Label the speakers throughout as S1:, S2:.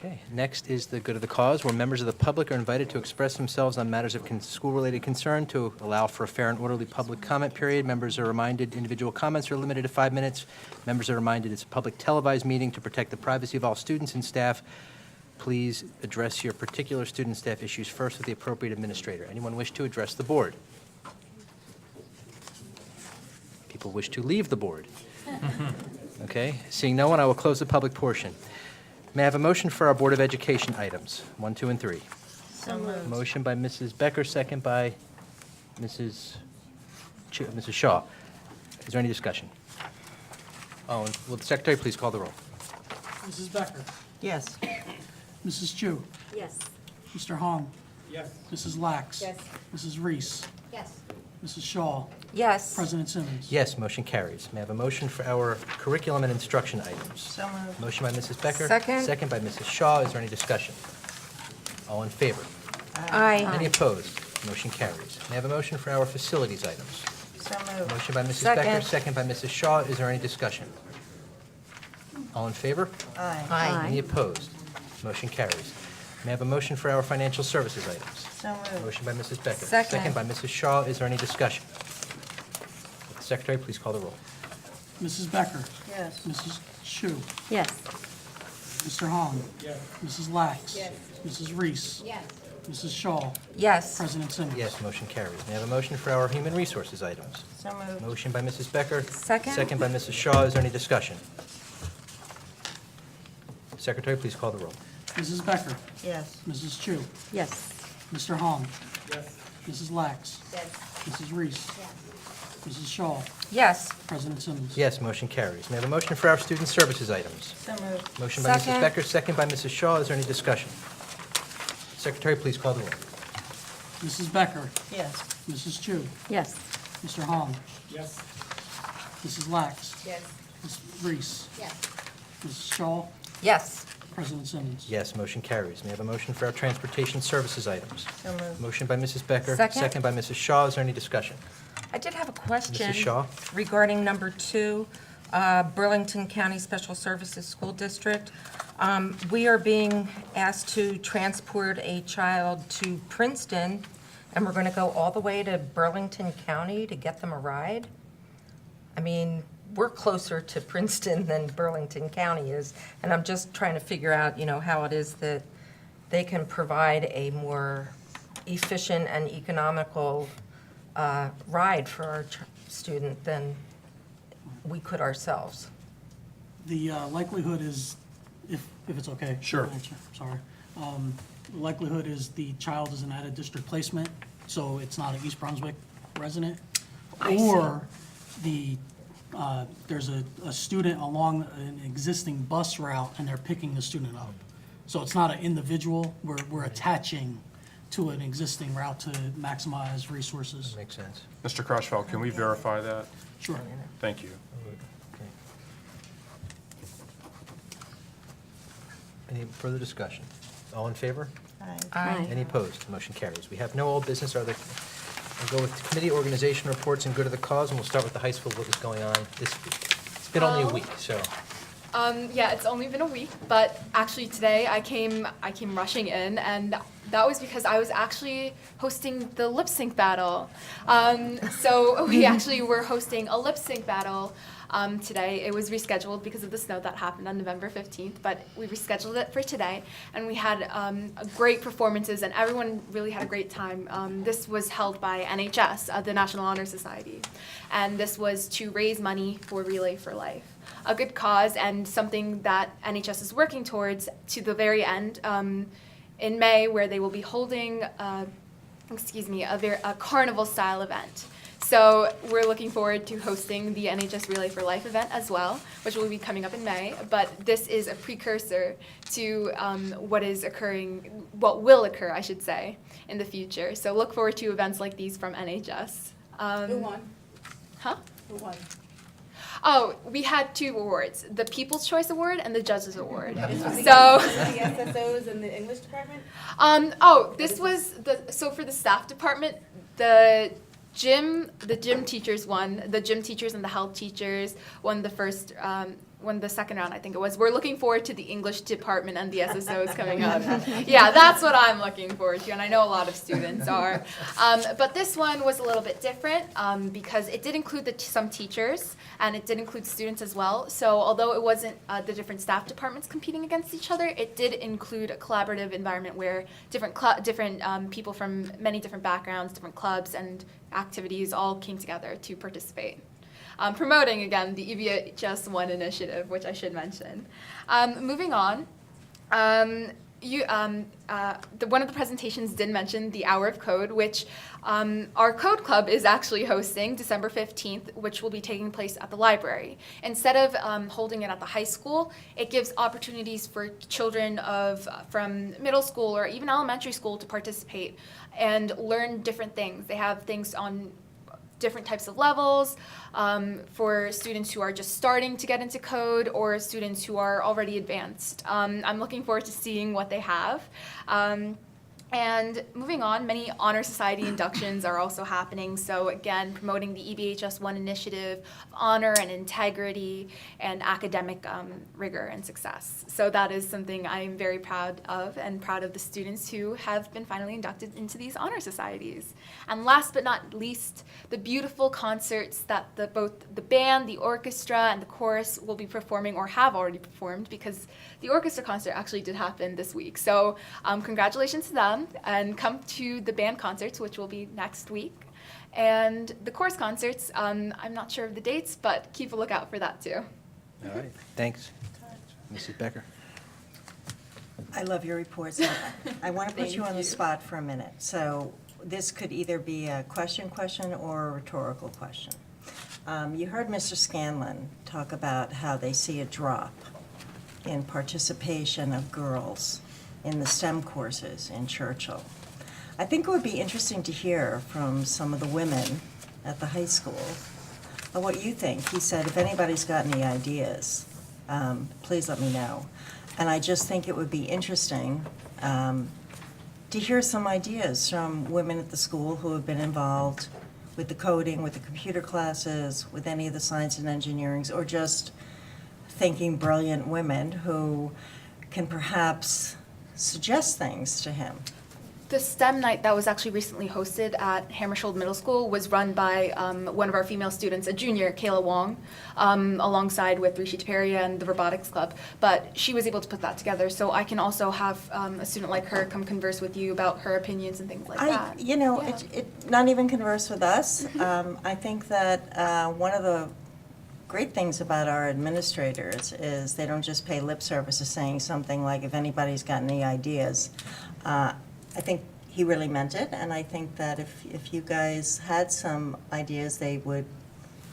S1: Okay, next is the good of the cause, where members of the public are invited to express themselves on matters of school-related concern to allow for a fair and orderly public comment period. Members are reminded individual comments are limited to 5 minutes. Members are reminded it's a public televised meeting to protect the privacy of all students and staff. Please address your particular student staff issues first with the appropriate administrator. Anyone wish to address the board? People wish to leave the board? Okay, seeing no one, I will close the public portion. May I have a motion for our Board of Education items, 1, 2, and 3?
S2: So moved.
S1: Motion by Mrs. Becker, second by Mrs. Shaw. Is there any discussion? Oh, and will the secretary please call the roll?
S3: Mrs. Becker.
S2: Yes.
S3: Mrs. Chu.
S4: Yes.
S3: Mr. Hong.
S5: Yes.
S3: Mrs. Lax.
S4: Yes.
S3: Mrs. Reese.
S4: Yes.
S3: Mrs. Shaw.
S2: Yes.
S3: President Simmons.
S1: Yes, motion carries. May I have a motion for our curriculum and instruction items?
S2: So moved.
S1: Motion by Mrs. Becker.
S2: Second.
S1: Second by Mrs. Shaw. Is there any discussion? All in favor?
S2: Aye.
S1: Any opposed? Motion carries. May I have a motion for our facilities items?
S2: So moved.
S1: Motion by Mrs.
S2: Second.
S1: Becker, second by Mrs. Shaw. Is there any discussion? All in favor?
S2: Aye.
S1: Any opposed? Motion carries. May I have a motion for our financial services items?
S2: So moved.
S1: Motion by Mrs. Becker.
S2: Second.
S1: by Mrs. Shaw. Is there any discussion? Will the secretary please call the roll?
S3: Mrs. Becker.
S2: Yes.
S3: Mrs. Chu.
S4: Yes.
S3: Mr. Hong.
S5: Yes.
S3: Mrs. Lax.
S4: Yes.
S3: Mrs. Reese.
S4: Yes.
S3: Mrs. Shaw.
S2: Yes.
S3: President Simmons.
S1: Yes, motion carries. May I have a motion for our human resources items?
S2: So moved.
S1: Motion by Mrs. Becker.
S2: Second.
S1: Second by Mrs. Shaw. Is there any discussion? Secretary, please call the roll.
S3: Mrs. Becker.
S2: Yes.
S3: Mrs. Chu.
S4: Yes.
S3: Mr. Hong.
S5: Yes.
S3: Mrs. Lax.
S4: Yes.
S3: Mrs. Reese. Mrs. Shaw.
S2: Yes.
S3: President Simmons.
S1: Yes, motion carries. May I have a motion for our student services items?
S2: So moved.
S1: Motion by Mrs.
S2: Second.
S1: Becker, second by Mrs. Shaw. Is there any discussion? Secretary, please call the roll.
S3: Mrs. Becker.
S2: Yes.
S3: Mrs. Chu.
S4: Yes.
S3: Mr. Hong.
S5: Yes.
S3: Mrs. Lax.
S4: Yes.
S3: Mrs. Reese.
S4: Yes.
S3: Mrs. Shaw.
S2: Yes.
S3: President Simmons.
S1: Yes, motion carries. May I have a motion for our transportation services items?
S2: So moved.
S1: Motion by Mrs. Becker.
S2: Second.
S1: by Mrs. Shaw. Is there any discussion?
S2: I did have a question.
S1: Mrs. Shaw?
S2: Regarding number 2, Burlington County Special Services School District. We are being asked to transport a child to Princeton, and we're going to go all the way to Burlington County to get them a ride? I mean, we're closer to Princeton than Burlington County is, and I'm just trying to figure out, how it is that they can provide a more efficient and economical ride for our student than we could ourselves.
S3: The likelihood is, if it's okay.
S5: Sure.
S3: Sorry. The likelihood is the child is an out-of-district placement, so it's not an East Brunswick resident.
S2: I see.
S3: Or there's a student along an existing bus route and they're picking the student up. So it's not an individual, we're attaching to an existing route to maximize resources.
S1: Makes sense.
S5: Mr. Crushfeld, can we verify that?
S3: Sure.
S5: Thank you.
S1: Okay. Any further discussion? All in favor?
S2: Aye.
S1: Any opposed? Motion carries. We have no old business. We'll go with committee organization reports and good of the cause, and we'll start with the high school, what was going on this week. It's been only a week, so.
S6: Yeah, it's only been a week, but actually today I came rushing in, and that was because I was actually hosting the lip sync battle. So we actually were hosting a lip sync battle today. It was rescheduled because of the snow that happened on November 15th, but we rescheduled it for today, and we had great performances, and everyone really had a great time. This was held by NHS, the National Honor Society, and this was to raise money for Relay for Life. A good cause and something that NHS is working towards to the very end in May, where they will be holding a carnival-style event. So we're looking forward to hosting the NHS Relay for Life event as well, which will be coming up in May. But this is a precursor to what will occur, I should say, in the future. So look forward to events like these from NHS.
S4: Who won?
S6: Huh?
S4: Who won?
S6: Oh, we had 2 awards, the People's Choice Award and the Judges Award.
S4: The
S6: So,
S4: SSOs in the English department?
S6: this was so for the staff department, the gym teachers won, the gym teachers and the health teachers won the first when the second round, I think it was, we're looking forward to the English department and the SSOs coming up. Yeah, that's what I'm looking forward to, and I know a lot of students are. But this one was a little bit different because it did include some teachers, and it did include students as well. So although it wasn't the different staff departments competing against each other, it did include a collaborative environment where different people from many different backgrounds, different clubs and activities all came together to participate. Promoting, again, the EVHS 1 initiative, which I should mention. Moving on, one of the presentations did mention the Hour of Code, which our Code Club is actually hosting December 15th, which will be taking place at the library. Instead of holding it at the high school, it gives opportunities for children from middle school or even elementary school to participate and learn different things. They have things on different types of levels for students who are just starting to get into code or students who are already advanced. I'm looking forward to seeing what they have. And moving on, many honor society inductions are also happening. So again, promoting the EVHS 1 initiative of honor and integrity and academic rigor and success. So that is something I am very proud of, and proud of the students who have been finally inducted into these honor societies. And last but not least, the beautiful concerts that both the band, the orchestra, and the chorus will be performing or have already performed, because the orchestra concert actually did happen this week. So congratulations to them. And come to the band concerts, which will be next week. And the chorus concerts, I'm not sure of the dates, but keep a lookout for that too.
S1: All right, thanks. Mrs. Becker?
S7: I love your reports. I want to put you on the spot for a minute. So this could either be a question or a rhetorical question. You heard Mr. Scanlon talk about how they see a drop in participation of girls in the STEM courses in Churchill. I think it would be interesting to hear from some of the women at the high school what you think. He said, if anybody's got any ideas, please let me know. And I just think it would be interesting to hear some ideas from women at the school who have been involved with the coding, with the computer classes, with any of the science and engineerings, or just thinking brilliant women who can perhaps suggest things to him.
S6: The STEM night that was actually recently hosted at Hammersholt Middle School was run by one of our female students, a junior, Kayla Wong, alongside with Rishi Taparia and the Robotics Club. But she was able to put that together, so I can also have a student like her come converse with you about her opinions and things like that.
S7: You know,
S6: Yeah.
S7: it not even converse with us. I think that one of the great things about our administrators is they don't just pay lip service to saying something like, if anybody's got any ideas. I think he really meant it, and I think that if you guys had some ideas, they would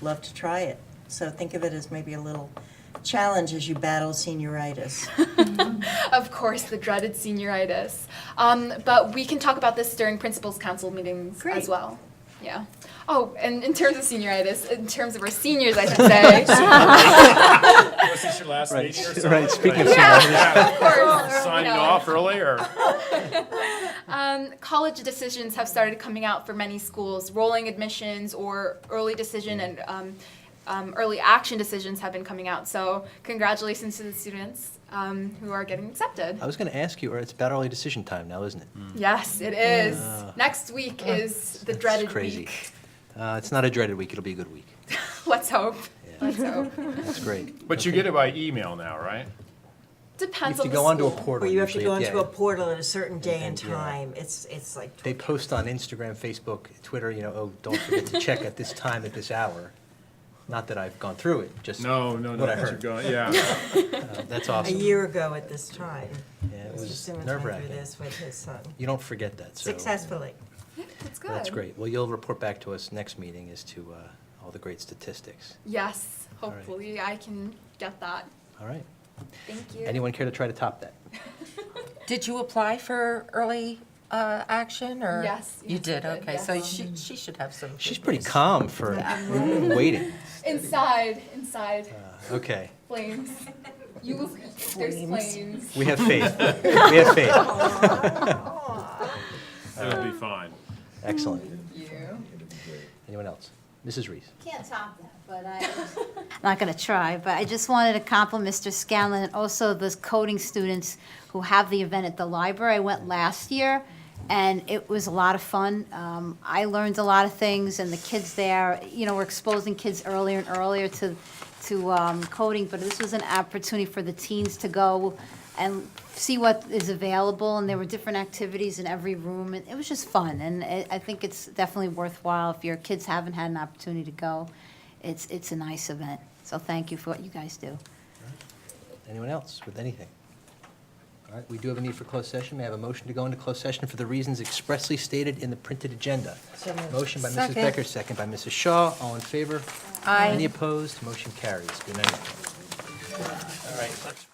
S7: love to try it. So think of it as maybe a little challenge as you battle senioritis.
S6: Of course, the dreaded senioritis. But we can talk about this during principals' council meetings
S7: Great.
S6: as well. Yeah. Oh, and in terms of senioritis, in terms of our seniors, I should say.
S5: Was this your last meeting or something?
S1: Right, speaking of
S6: Yeah, of course.
S5: Signing
S6: you know.
S5: off early, or?
S6: College decisions have started coming out for many schools. Rolling admissions or early decision and early action decisions have been coming out. So congratulations to the students who are getting accepted.
S1: I was going to ask you, it's about early decision time now, isn't it?
S6: Yes, it is. Next week is the
S1: That's
S6: dreaded
S1: crazy.
S6: week.
S1: It's not a dreaded week, it'll be a good week.
S6: Let's hope.
S1: Yeah.
S6: Let's hope.
S1: That's great.
S5: But you get it by email now, right?
S1: You
S6: Depends
S1: have
S6: on
S1: to
S6: the
S1: go onto a
S6: school.
S1: portal
S7: Or you have to
S1: usually,
S7: go into
S1: yeah.
S7: a portal at a certain day and
S1: And, yeah.
S7: time. It's like.
S1: They post on Instagram, Facebook, Twitter, oh, don't forget to check at this time, at this hour. Not that I've gone through it, just
S5: No,
S1: what I
S5: you're
S1: heard.
S5: going, yeah.
S1: That's
S7: A
S1: awesome.
S7: year ago at this time.
S1: Yeah, it
S7: Mr.
S1: was
S7: Simmons went through
S1: nerve-wracking.
S7: this with his son.
S1: You don't forget that, so.
S7: Successfully.
S6: That's good.
S1: That's great. Well, you'll report back to us next meeting as to all the great statistics.
S6: Yes,
S1: All right.
S6: hopefully I can get that.
S1: All right.
S6: Thank you.
S1: Anyone care to try to top that?
S2: Did you apply for early action, or?
S6: Yes,
S2: You
S6: yes,
S2: did,
S6: I did,
S2: okay, so
S6: yes.
S2: she should have some.
S1: She's
S2: good
S1: pretty
S2: news.
S1: calm for waiting.
S6: Inside,
S1: Okay.
S6: flames. You will, there's flames.
S1: We have faith. We have faith.
S5: It'll be fine.
S1: Excellent.
S6: You.
S1: Anyone else? Mrs. Reese?
S8: Can't top that. but I'm not going to try. But I just wanted to compliment Mr. Scanlon and also the coding students who have the event at the library. I went last year, and it was a lot of fun. I learned a lot of things, and the kids there, we're exposing kids earlier and earlier to coding, but this was an opportunity for the teens to go and see what is available, and there were different activities in every room, and it was just fun, and I think it's definitely worthwhile. If your kids haven't had an opportunity to go, it's a nice event. So thank you for what you guys do.
S1: Anyone else with anything? All right, we do have a need for closed session. May I have a motion to go into closed session for the reasons expressly stated in the printed agenda? Motion by Mrs.
S2: Second.
S1: Becker, second by Mrs. Shaw. All in favor?
S2: Aye.
S1: Any opposed? Motion carries. Good night. All right, let's